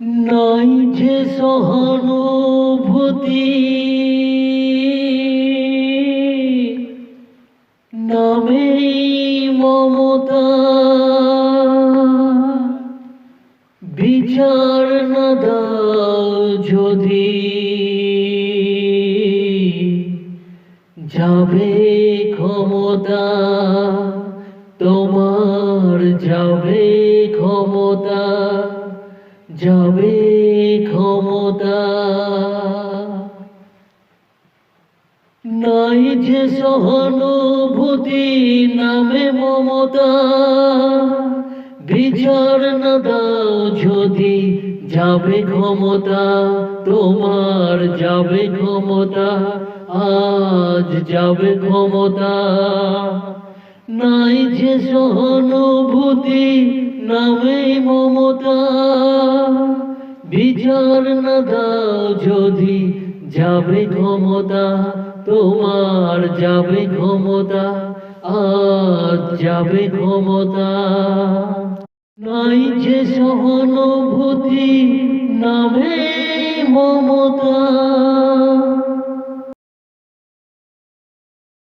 নাই যে সহানুভূতি নামেই মমতা, বিচার না দাও যদি যাবে ক্ষমতা, তোমার যাবে ক্ষমতা, যাবে ক্ষমতা। নাই যে সহানুভূতি নামে মমতা, বিচার না দাও যদি যাবে ক্ষমতা, তোমার যাবে ক্ষমতা, আজ যাবে ক্ষমতা। নাই যে সহানুভূতি নামে মমতা, বিচার না দাও যদি যাবে ক্ষমতা, তোমার যাবে ক্ষমতা, আজ যাবে ক্ষমতা। নাই যে সহানুভূতি নামে মমতা।